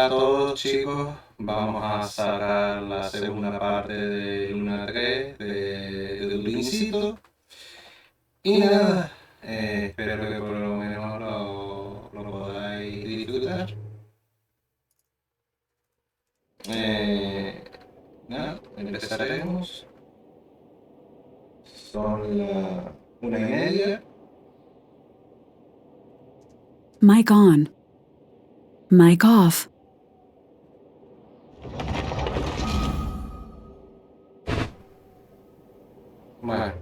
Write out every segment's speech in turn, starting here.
Hola a todos chicos, vamos a sacar la segunda parte de Luna 3 de Durincito. Y nada, espero que por lo menos lo podáis disfrutar. Eh, Nada, empezaremos. Son las 1:30. Mic on. Mic off. Bueno.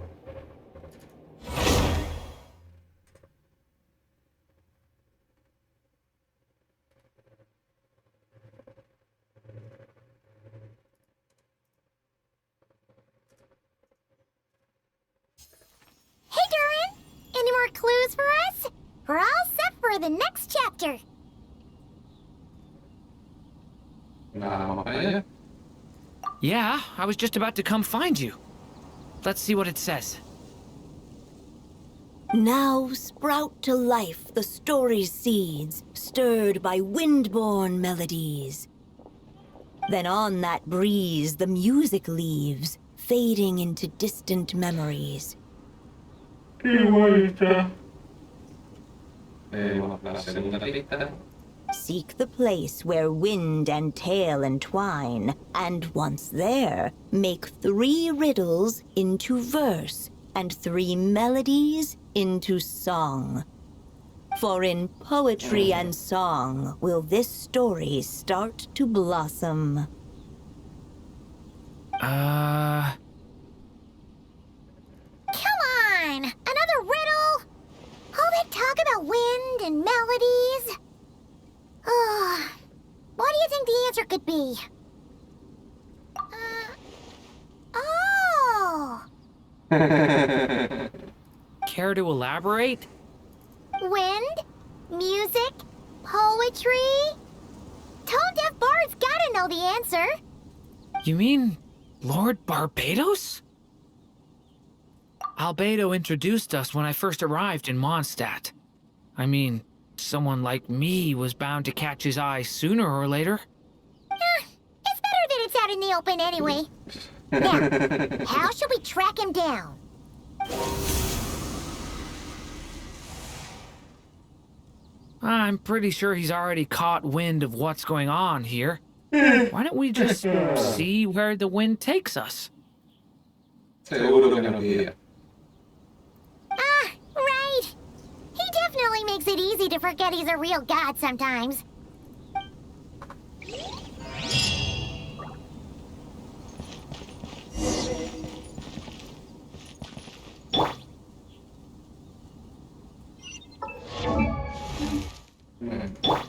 Hey, Durin! Any more clues for us? We're all set for the next chapter. Vamos para allá. Yeah, I was just about to come find you. Let's see what it says. Now sprout to life the story's seeds, stirred by wind-borne melodies. Then on that breeze the music leaves, fading into distant memories. ¡Qué bonita! Vemos la segunda pista. Seek the place where wind and tale entwine, and once there, make 3 riddles into verse, and 3 melodies into song. For in poetry and song will this story start to blossom. Come on! Another riddle? All that talk about wind and melodies? What do you think the answer could be? Oh! Care to elaborate? Wind? Music? Poetry? Tone-deaf bards gotta know the answer. You mean Lord Barbados? Albedo introduced us when I first arrived in Mondstadt. I mean, someone like me was bound to catch his eye sooner or later. It's better that it's out in the open anyway. Now, how should we track him down? I'm pretty sure he's already caught wind of what's going on here. Why don't we just see where the wind takes us? Seguro que nos guía. Right. He definitely makes it easy to forget he's a real god sometimes.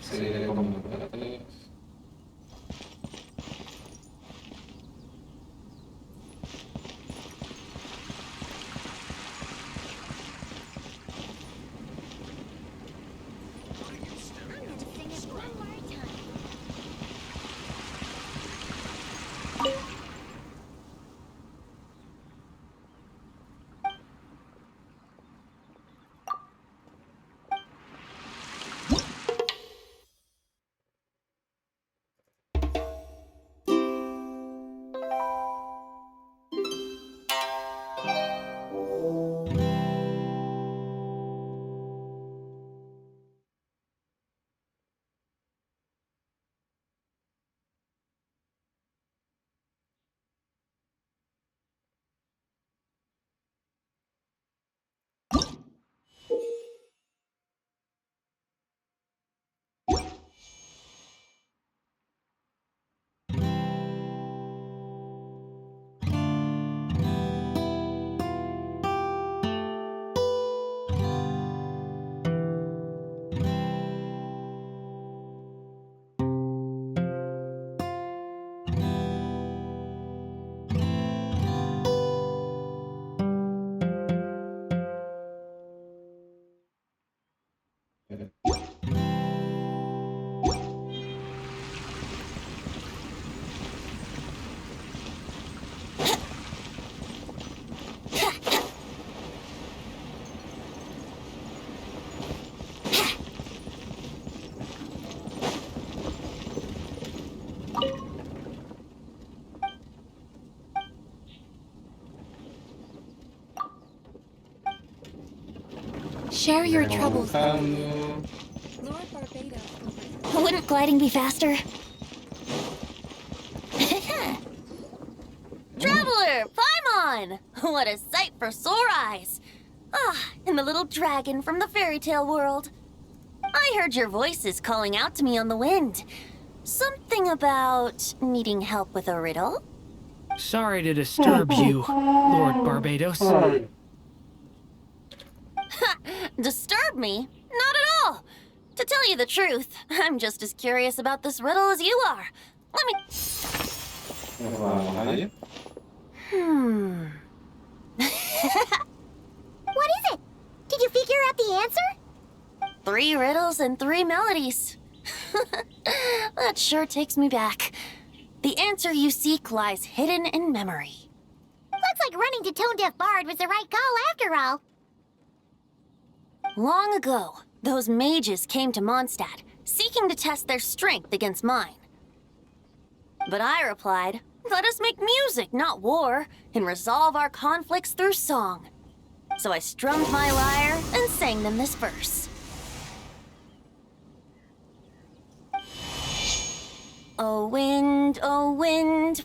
Seguiré como para atrás. Share your troubles. Buscando. Wouldn't gliding be faster? Traveler, Paimon! What a sight for sore eyes! Ah, and the little dragon from the fairy tale world. I heard your voices calling out to me on the wind. Something about needing help with a riddle? Sorry to disturb you, Lord Barbados. Disturb me? Not at all! To tell you the truth, I'm just as curious about this riddle as you are. Let me... Nos vamos allá. What is it? Did you figure out the answer? 3 riddles and 3 melodies. That sure takes me back. The answer you seek lies hidden in memory. Looks like running to Tone Deaf Bard was the right call after all. Long ago, those mages came to Mondstadt, seeking to test their strength against mine. But I replied, let us make music, not war, and resolve our conflicts through song. So I strummed my lyre and sang them this verse. O wind,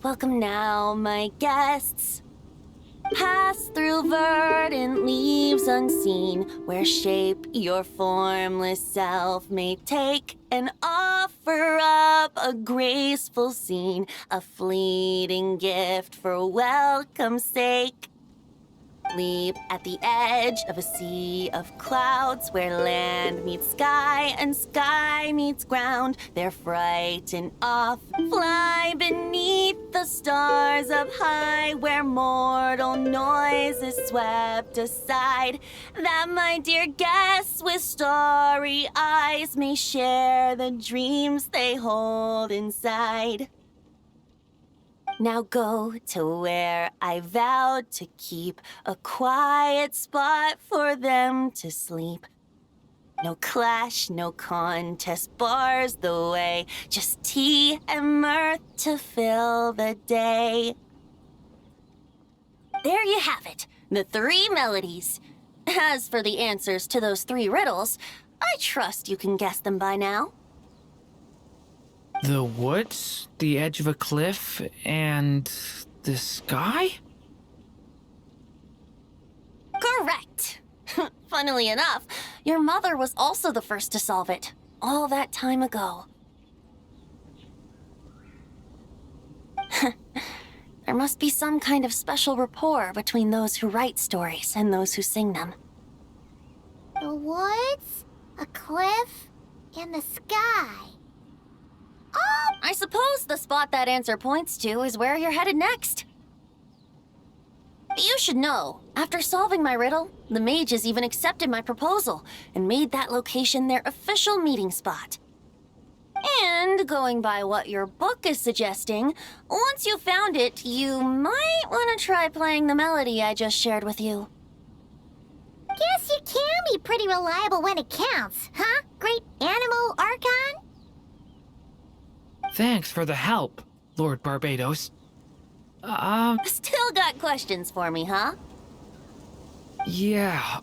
welcome now, my guests. Pass through verdant leaves unseen, where shape your formless self may take, and offer up a graceful scene, a fleeting gift for welcome's sake. Leap at the edge of a sea of clouds, where land meets sky and sky meets ground. They're frightened off, fly beneath the stars up high, where mortal noise is swept aside, that my dear guests with starry eyes may share the dreams they hold inside. Now go to where I vowed to keep a quiet spot for them to sleep. No clash, no contest bars the way, just tea and mirth to fill the day. There you have it, the 3 melodies. As for the answers to those 3 riddles, I trust you can guess them by now. The woods, the edge of a cliff, and the sky? Correct! Funnily enough, your mother was also the first to solve it, all that time ago. There must be some kind of special rapport between those who write stories and those who sing them. The woods, a cliff, and the sky. Oh! I suppose the spot that answer points to is where you're headed next. You should know, after solving my riddle, the mages even accepted my proposal and made that location their official meeting spot. And going by what your book is suggesting, once you found it, you might want to try playing the melody I just shared with you. Guess you can be pretty reliable when it counts, huh? Great Animal Archon? Thanks for the help, Lord Barbados. Still got questions for me, huh? Yeah,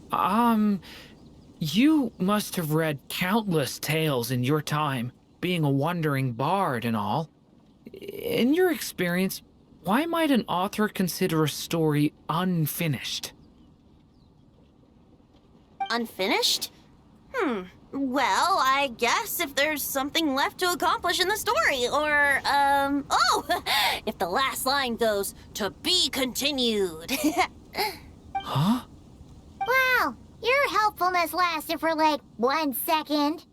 you must have read countless tales in your time, being a wandering bard and all. In your experience, why might an author consider a story unfinished? Unfinished? Well, I guess if there's something left to accomplish in the story, or, if the last line goes, "To be continued." Huh? Wow, your helpfulness lasted for like 1 second.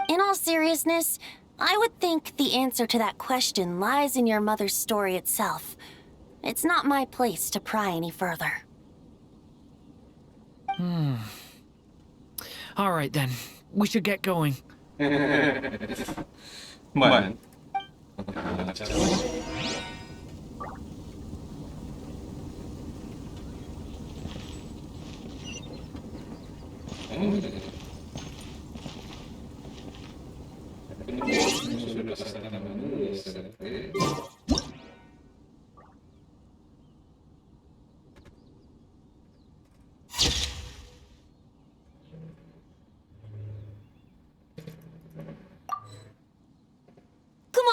In all seriousness, I would think the answer to that question lies in your mother's story itself. It's not my place to pry any further. All right then, we should get going. Bueno.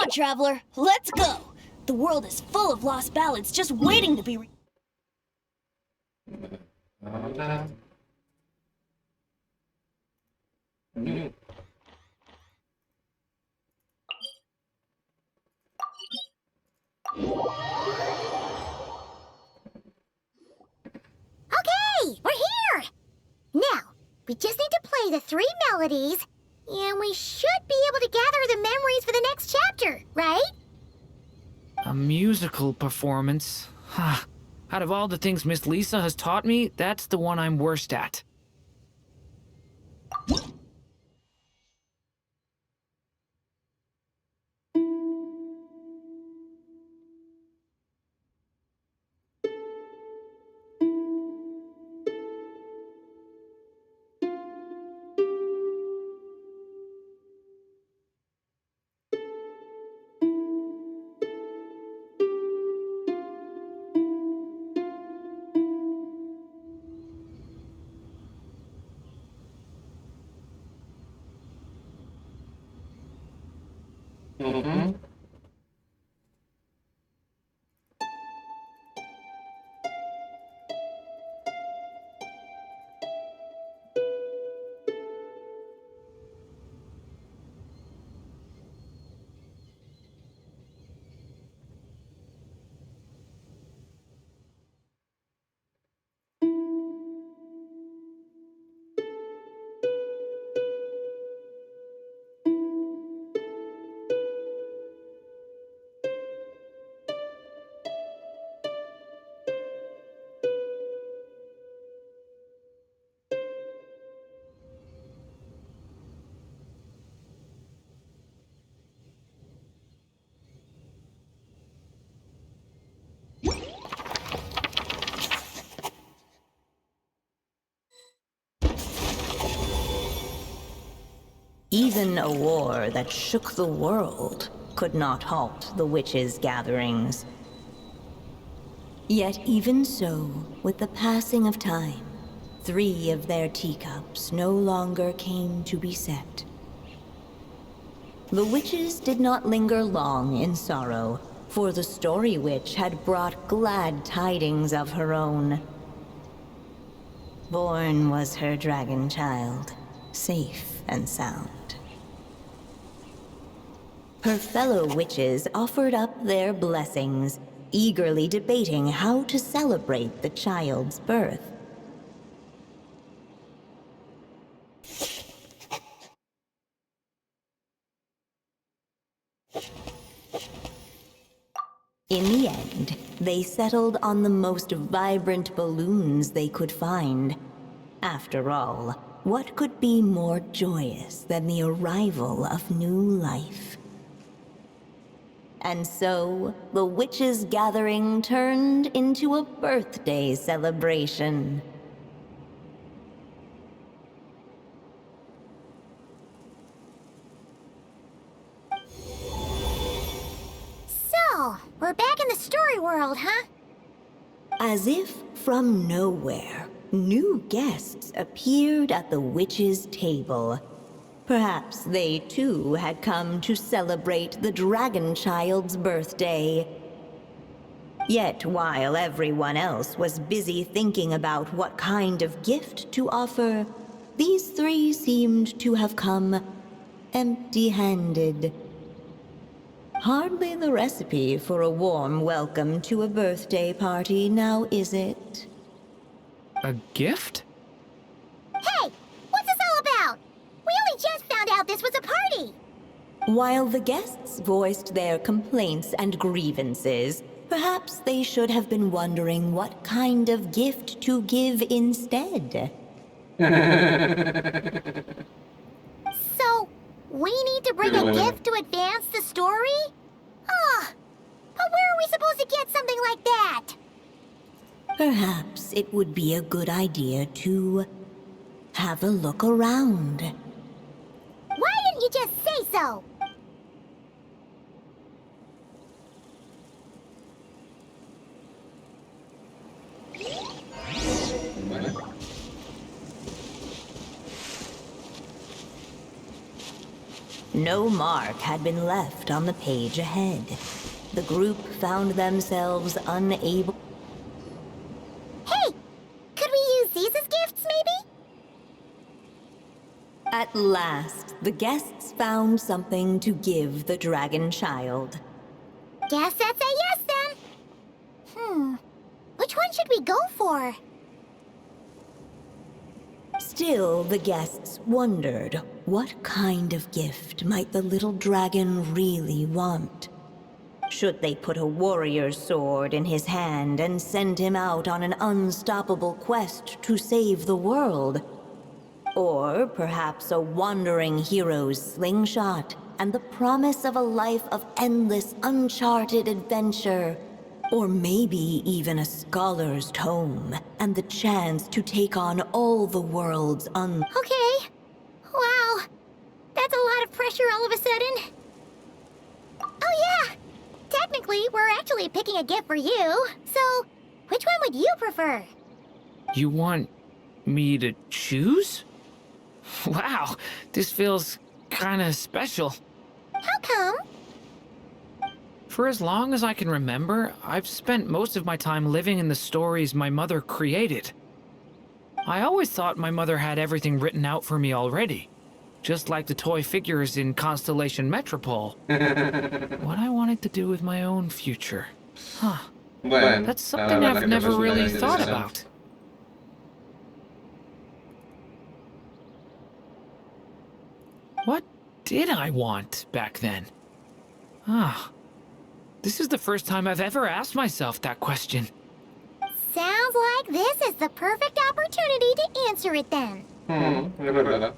on, traveler. Let's go. The world is full of lost ballads just waiting to be Ahora. Mm. Okay, we're here! Now, we just need to play the 3 melodies, and we should be able to gather the memories for the next chapter, right? A musical performance? Out of all the things Miss Lisa has taught me, that's the one I'm worst at. Mhm. Even a war that shook the world could not halt the witches' gatherings. Yet even so, with the passing of time, 3 of their teacups no longer came to be set. The witches did not linger long in sorrow, for the Story Witch had brought glad tidings of her own. Born was her dragon child, safe and sound. Her fellow witches offered up their blessings, eagerly debating how to celebrate the child's birth. In the end, they settled on the most vibrant balloons they could find. After all, what could be more joyous than the arrival of new life? And so, the witches' gathering turned into a birthday celebration. So, we're back in the story world, huh? As if from nowhere, new guests appeared at the witches' table. Perhaps they too had come to celebrate the dragon child's birthday. Yet while everyone else was busy thinking about what kind of gift to offer, these 3 seemed to have come empty-handed. Hardly the recipe for a warm welcome to a birthday party, now is it? A gift? Hey, what's this all about? We only just found out this was a party! While the guests voiced their complaints and grievances, perhaps they should have been wondering what kind of gift to give instead. So, we need to bring a gift to advance the story? But where are we supposed to get something like that? Perhaps it would be a good idea to have a look around. Why didn't you just say so? No mark had been left on the page ahead. The group found themselves unable. Hey! Could we use these as gifts, maybe? At last, the guests found something to give the dragon child. Guess that's a yes, then. Which one should we go for? Still, the guests wondered what kind of gift might the little dragon really want. Should they put a warrior's sword in his hand and send him out on an unstoppable quest to save the world? Or perhaps a wandering hero's slingshot and the promise of a life of endless, uncharted adventure? Or maybe even a scholar's tome and the chance to take on all the world's Okay. Wow. That's a lot of pressure all of a sudden. Oh, yeah. Technically, we're actually picking a gift for you. So, which one would you prefer? You want me to choose? Wow, this feels kinda special. How come? For as long as I can remember, I've spent most of my time living in the stories my mother created. I always thought my mother had everything written out for me already, just like the toy figures in Constellation Metropole. What I wanted to do with my own future. Huh. Bueno, That's la something verdad I've que never resulta really thought interesante. about. What did I want back then? Ah. This is the first time I've ever asked myself that question. Sounds like this is the perfect opportunity to answer it then. Es verdad.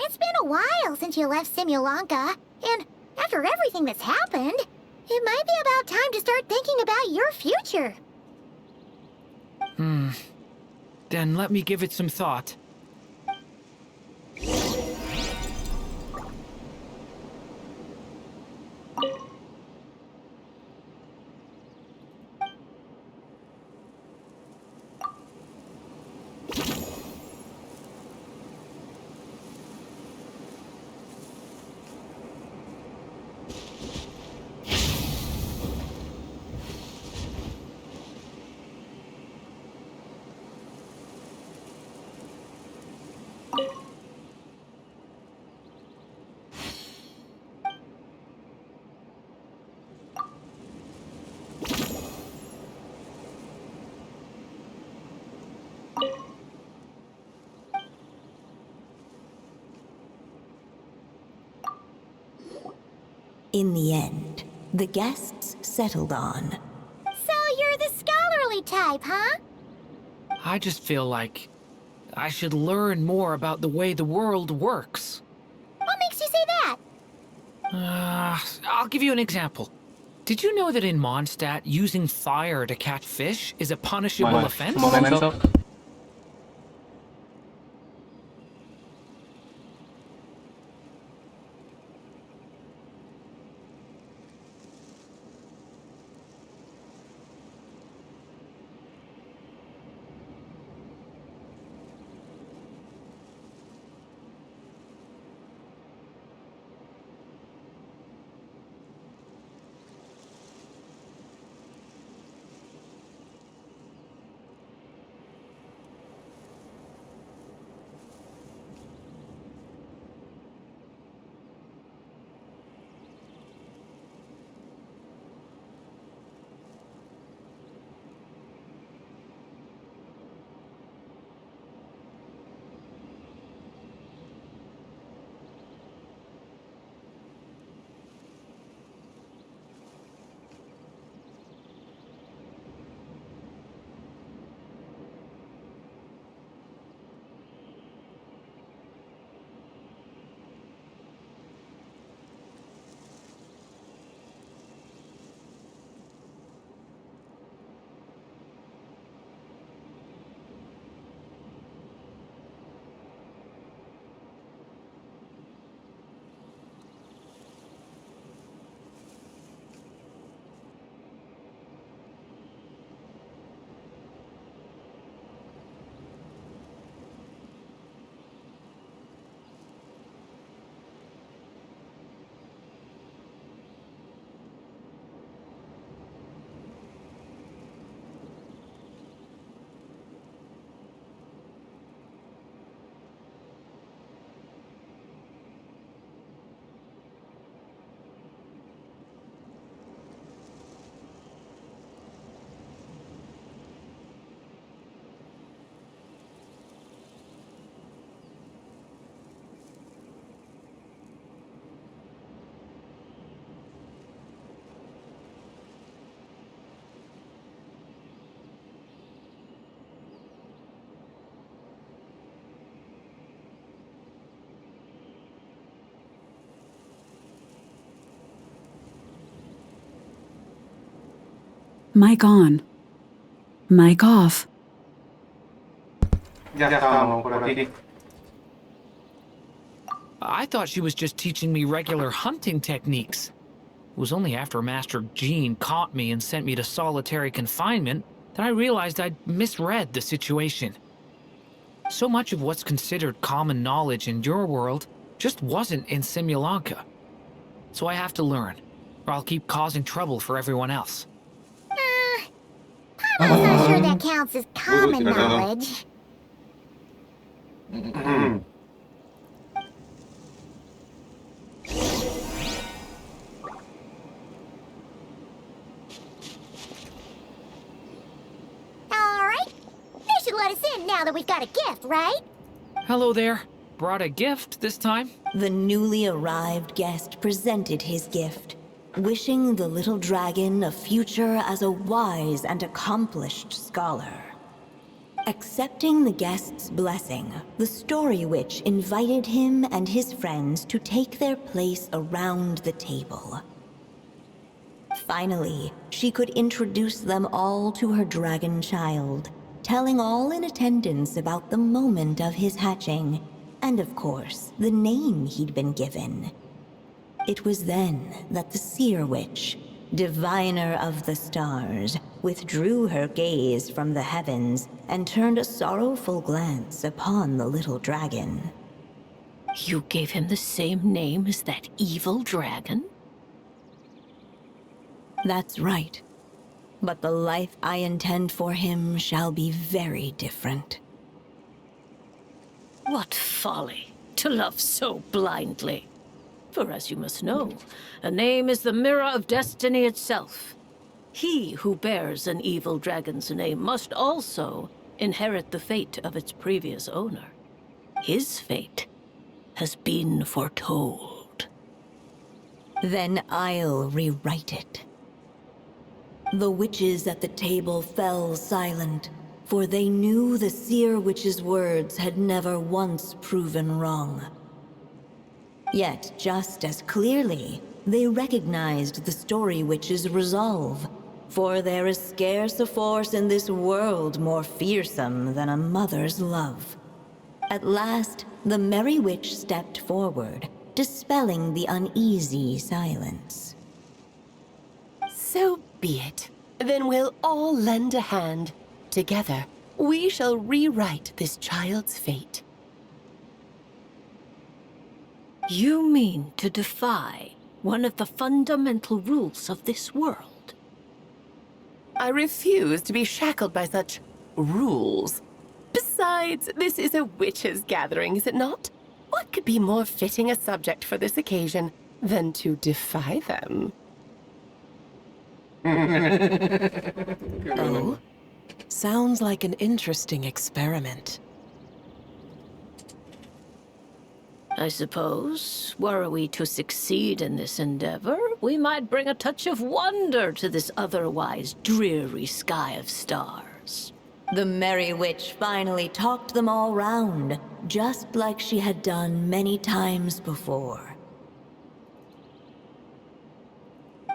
It's been a while since you left Simulanka, and after everything that's happened, it might be about time to start thinking about your future. Then let me give it some thought. In the end, the guests settled on. So you're the scholarly type, huh? I just feel like I should learn more about the way the world works. What makes you say that? I'll give you an example. Did you know that in Mondstadt, using fire to catch fish is a punishable Bueno, offense? un momento. Mic on. Mic off. Ya estamos por aquí. I thought she was just teaching me regular hunting techniques. It was only after Master Jean caught me and sent me to solitary confinement that I realized I'd misread the situation. So much of what's considered common knowledge in your world just wasn't in Simulanka. So I have to learn, or I'll keep causing trouble for everyone else. I'm not sure that counts as common knowledge. Alright, they should let us in now that we've got a gift, right? Hello there. Brought a gift this time? The newly arrived guest presented his gift, wishing the little dragon a future as a wise and accomplished scholar. Accepting the guest's blessing, the Story Witch invited him and his friends to take their place around the table. Finally, she could introduce them all to her dragon child, telling all in attendance about the moment of his hatching, and of course, the name he'd been given. It was then that the Seer Witch, diviner of the stars, withdrew her gaze from the heavens and turned a sorrowful glance upon the little dragon. You gave him the same name as that evil dragon? That's right. But the life I intend for him shall be very different. What folly, to love so blindly. For as you must know, a name is the mirror of destiny itself. He who bears an evil dragon's name must also inherit the fate of its previous owner. His fate has been foretold. Then I'll rewrite it. The witches at the table fell silent, for they knew the Seer Witch's words had never once proven wrong. Yet, just as clearly, they recognized the Story Witch's resolve, for there is scarce a force in this world more fearsome than a mother's love. At last, the Merry Witch stepped forward, dispelling the uneasy silence. So be it. Then we'll all lend a hand. Together, we shall rewrite this child's fate. You mean to defy one of the fundamental rules of this world? I refuse to be shackled by such rules. Besides, this is a witches' gathering, is it not? What could be more fitting a subject for this occasion than to defy them? Oh? Sounds like an interesting experiment. I suppose, were we to succeed in this endeavor, we might bring a touch of wonder to this otherwise dreary sky of stars. The Merry Witch finally talked them all round, just like she had done many times before.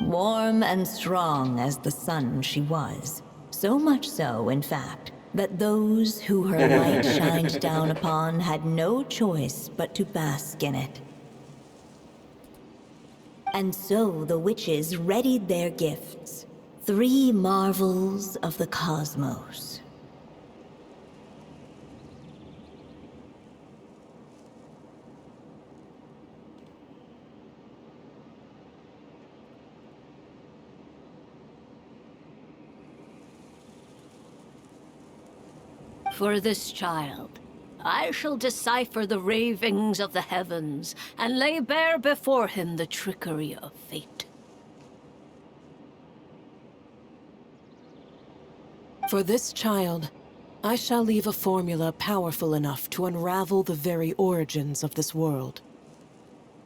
Warm and strong as the sun she was, so much so, in fact, that those who her light shined down upon had no choice but to bask in it. And so the witches readied their gifts, 3 marvels of the cosmos. For this child, I shall decipher the ravings of the heavens and lay bare before him the trickery of fate. For this child, I shall leave a formula powerful enough to unravel the very origins of this world,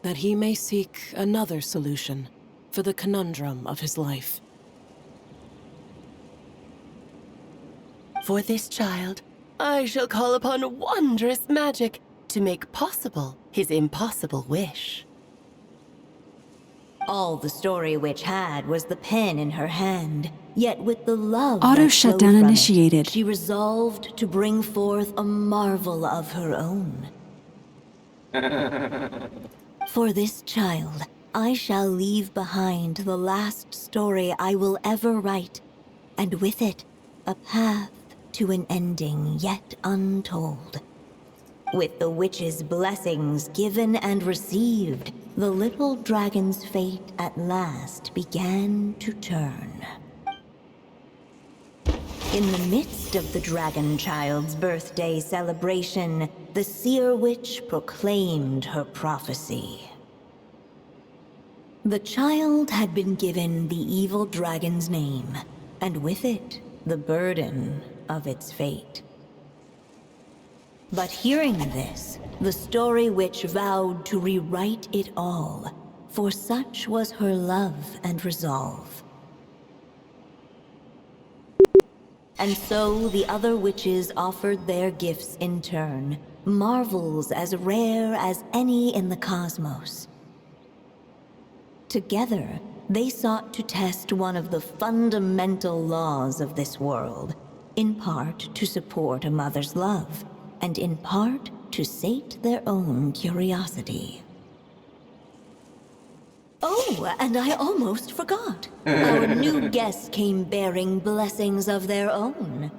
that he may seek another solution for the conundrum of his life. For this child, I shall call upon wondrous magic to make possible his impossible wish. All the story witch had was the pen in her hand. Yet with the love Auto that shutdown flowed from it, initiated. she resolved to bring forth a marvel of her own. For this child, I shall leave behind the last story I will ever write, and with it, a path to an ending yet untold. With the witch's blessings given and received, the little dragon's fate at last began to turn. In the midst of the dragon child's birthday celebration, the seer witch proclaimed her prophecy. The child had been given the evil dragon's name, and with it, the burden of its fate. But hearing this, the story witch vowed to rewrite it all, for such was her love and resolve. And so the other witches offered their gifts in turn, marvels as rare as any in the cosmos. Together, they sought to test one of the fundamental laws of this world, in part to support a mother's love, and in part to sate their own curiosity. Oh, and I almost forgot. Our new guests came bearing blessings of their own.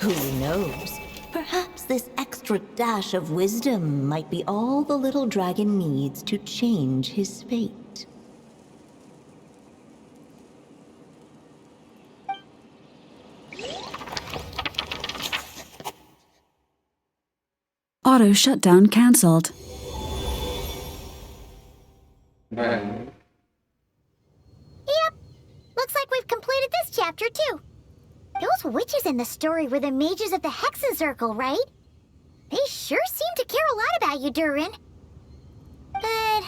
Who knows? Perhaps this extra dash of wisdom might be all the little dragon needs to change his fate. Auto shutdown cancelled. Bueno, Yep. Looks like we've completed this chapter, too. Those witches in the story were the mages of the Hexen Circle, right? They sure seem to care a lot about you, Durin. But,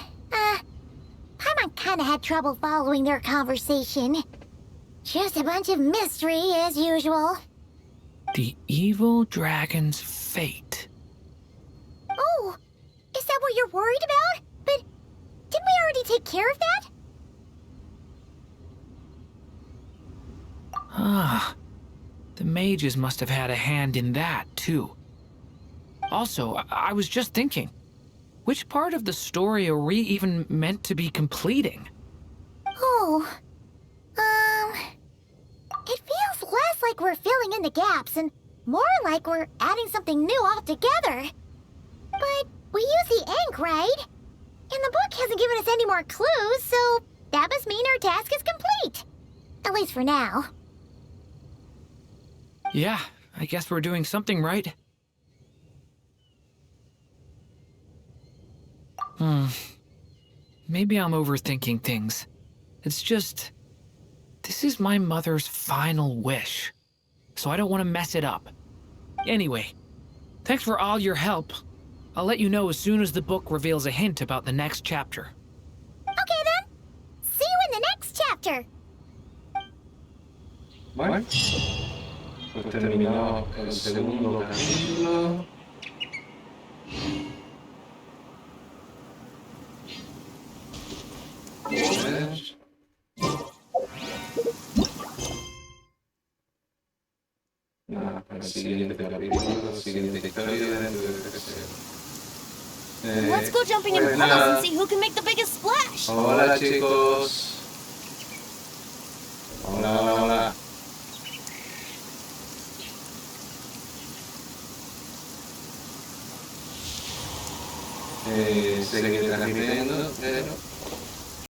Paimon kinda had trouble following their conversation. Just a bunch of mystery, as usual. The evil dragon's fate. Oh, is that what you're worried about? But didn't we already take care of that? Ah, the mages must have had a hand in that, too. Also, I was just thinking, which part of the story are we even meant to be completing? Oh, it feels less like we're filling in the gaps and more like we're adding something new altogether. But we use the ink, right? And the book hasn't given us any more clues, so that must mean our task is complete. At least for now. Yeah, I guess we're doing something right. Maybe I'm overthinking things. It's just, this is my mother's final wish, so I don't want to mess it up. Anyway, thanks for all your help. I'll let you know as soon as the book reveals a hint about the next chapter. Okay then. See you in the next chapter. bueno. Pues terminamos el segundo capítulo. A ver. Nada, para el siguiente capítulo, siguiente historia. Let's go jumping in puddles and see who can make the biggest splash. Hola chicos. Hola, hola, hola. Seguir transmitiendo, pero